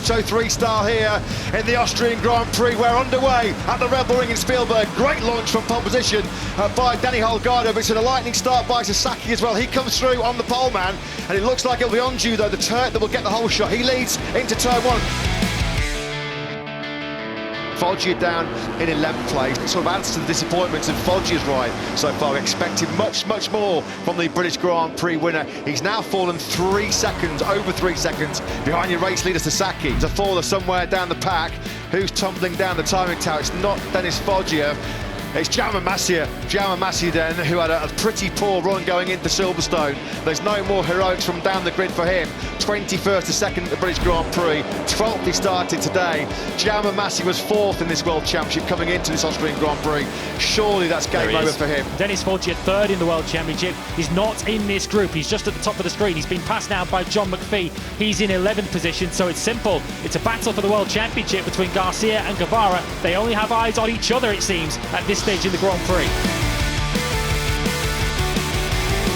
Moto 3 style here in the Austrian Grand Prix. We're underway at the Red Bull Ring in Spielberg. Great launch from pole position by Danny Holgado, but it's a lightning start by Sasaki as well. He comes through on the pole man, and it looks like it'll be Onju though, the Turk that will get the whole shot. He leads into turn one. Foggia down in 11th place. It sort of adds to the disappointments of Foggia's ride so far. We expected much more from the British Grand Prix winner. He's now fallen 3 seconds, over 3 seconds, behind your race leader Sasaki. There's a faller somewhere down the pack. Who's tumbling down the timing tower? It's not Dennis Foggia. It's Jaume Massier then, who had a pretty poor run going into Silverstone. There's no more heroics from down the grid for him. 21st to 2nd at the British Grand Prix. 12th he started today. Jaume Massier was 4th in this World Championship coming into this Austrian Grand Prix. Surely that's game over for him. Dennis Foggia 3rd in the World Championship. He's not in this group. He's just at the top of the screen. He's been passed now by John McPhee. He's in 11th position, so it's simple. It's a battle for the World Championship between Garcia and Guevara. They only have eyes on each other, it seems, at this stage in the Grand Prix.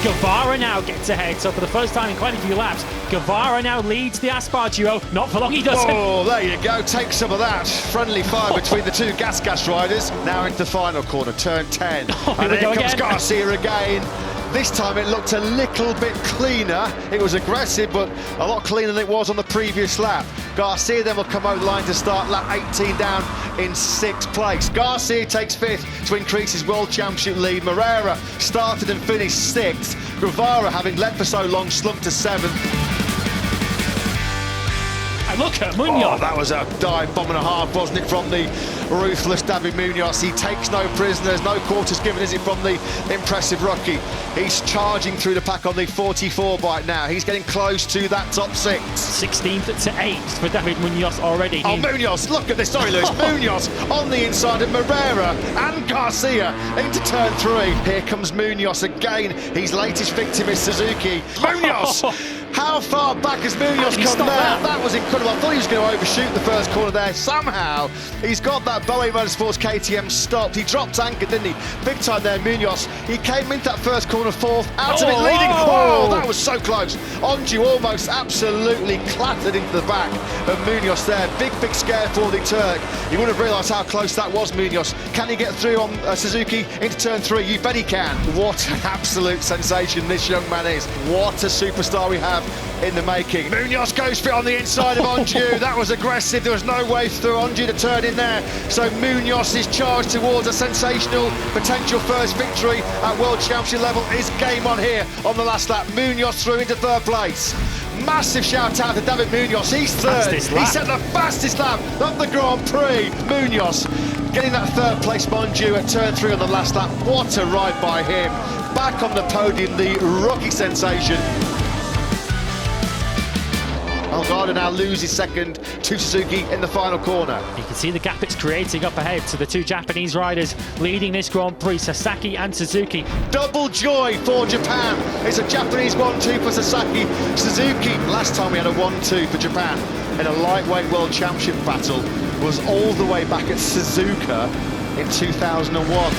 Guevara now gets ahead, so for the first time in quite a few laps, Guevara now leads the Aspar duo. Not for long he doesn't. Oh, there you go, take some of that. Friendly fire between the two gas riders. Now into the final corner, turn 10. And here comes Garcia again. This time it looked a little bit cleaner. It was aggressive, but a lot cleaner than it was on the previous lap. Garcia then will come over the line to start lap 18 down in 6th place. Garcia takes 5th to increase his World Championship lead. Moreira started and finished 6th. Guevara, having led for so long, slumped to 7th. And look at Munoz. Oh, that was a dive bomb and a half, wasn't it, from the ruthless David Munoz. He takes no prisoners, no quarters given, is it, from the impressive rookie. He's charging through the pack on the 44 bike now. He's getting close to that top 6. 16th to 8th for David Munoz already. Oh, Munoz, look at this, sorry Lewis, Munoz on the inside of Moreira and Garcia into turn 3. Here comes Munoz again. His latest victim is Suzuki. Munoz! How far back has Munoz come there? That was incredible. I thought he was going to overshoot the first corner there. Somehow, he's got that Boe Motorsports KTM stopped. He dropped anchor, didn't he? Big time there, Munoz. He came into that first corner 4th, out of it leading. Oh, that was so close. Onju almost absolutely clattered into the back of Munoz there. Big scare for the Turk. You would have realised how close that was, Munoz. Can he get through on Suzuki into turn 3? You bet he can. What an absolute sensation this young man is. What a superstar we have in the making. Munoz goes for it on the inside of Onju. That was aggressive. There was no way through Onju to turn in there. So Munoz is charged towards a sensational potential first victory at World Championship level. Is game on here on the last lap. Munoz through into 3rd place. Massive shout out to David Munoz. He's 3rd. He set the fastest lap of the Grand Prix. Munoz getting that 3rd place Onju at turn 3 on the last lap. What a ride by him. Back on the podium, the rookie sensation. Holgado now loses 2nd to Suzuki in the final corner. You can see the gap it's creating up ahead to the two Japanese riders leading this Grand Prix, Sasaki and Suzuki. Double joy for Japan. It's a Japanese 1-2 for Sasaki. Suzuki, last time we had a 1-2 for Japan in a lightweight World Championship battle, was all the way back at Suzuka in 2001.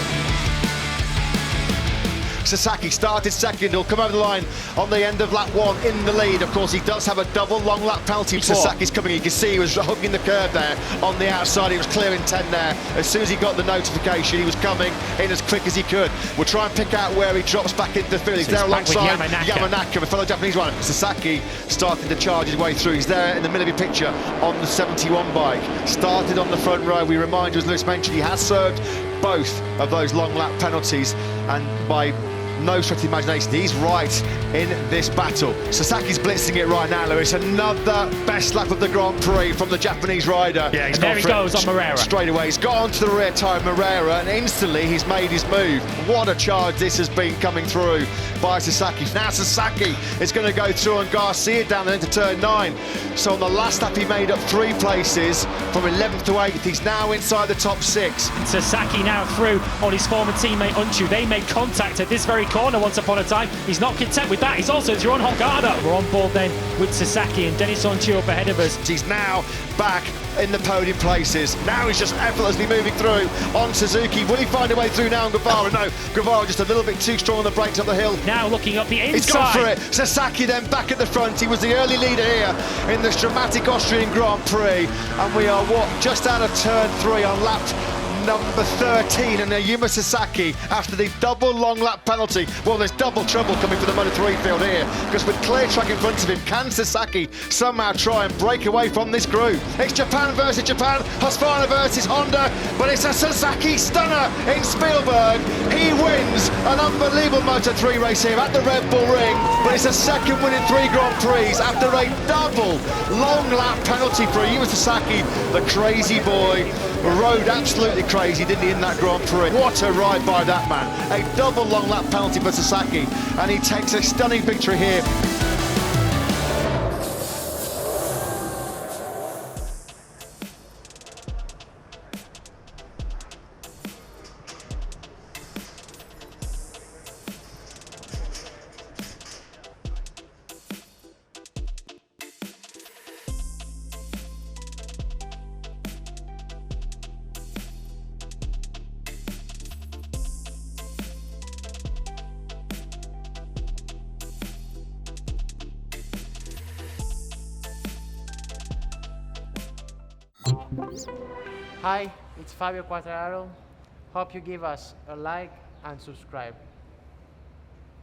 Sasaki started 2nd. He'll come over the line on the end of lap 1 in the lead. Of course, he does have a double long lap penalty. Sasaki's coming. You can see he was hugging the curb there on the outside. He was clearing 10 there. As soon as he got the notification, he was coming in as quick as he could. We'll try and pick out where he drops back into the field. He's there alongside Yamanaka, a fellow Japanese rider. Sasaki starting to charge his way through. He's there in the middle of your picture on the 71 bike. Started on the front row. We remind you, as Lewis mentioned, he has served both of those long lap penalties, and by no stretch of the imagination, he's right in this battle. Sasaki's blitzing it right now, Lewis. Another best lap of the Grand Prix from the Japanese rider. Yeah, and there he goes on Moreira. Straight away, he's got onto the rear tyre of Moreira, and instantly he's made his move. What a charge this has been coming through by Sasaki. Now Sasaki is going to go through on Garcia down into turn 9. So on the last lap, he made up 3 places from 11th to 8th. He's now inside the top 6. Sasaki now through on his former teammate Onju. They made contact at this very corner once upon a time. He's not content with that. He's also through on Holgado. We're on board then with Sasaki and Dennis Onju up ahead of us. He's now back in the podium places. Now he's just effortlessly moving through on Suzuki. Will he find a way through now on Guevara? No, Guevara just a little bit too strong on the brakes up the hill. Now looking up the inside. He's gone for it. Sasaki then back at the front. He was the early leader here in this dramatic Austrian Grand Prix. And we are, just out of turn 3 on lap number 13, and Yuma Sasaki, after the double long lap penalty. Well, there's double trouble coming for the Moto3 field here, because with clear track in front of him, can Sasaki somehow try and break away from this group? It's Japan versus Japan, Husqvarna versus Honda, but it's a Sasaki stunner in Spielberg. He wins an unbelievable Moto3 race here at the Red Bull Ring, but it's a second win in 3 Grand Prix after a double long lap penalty for Yuma Sasaki. The crazy boy rode absolutely crazy, didn't he, in that Grand Prix? What a ride by that man. A double long lap penalty for Sasaki, and he takes a stunning victory here. Hi, it's Fabio Quartararo. Hope you give us a like and subscribe.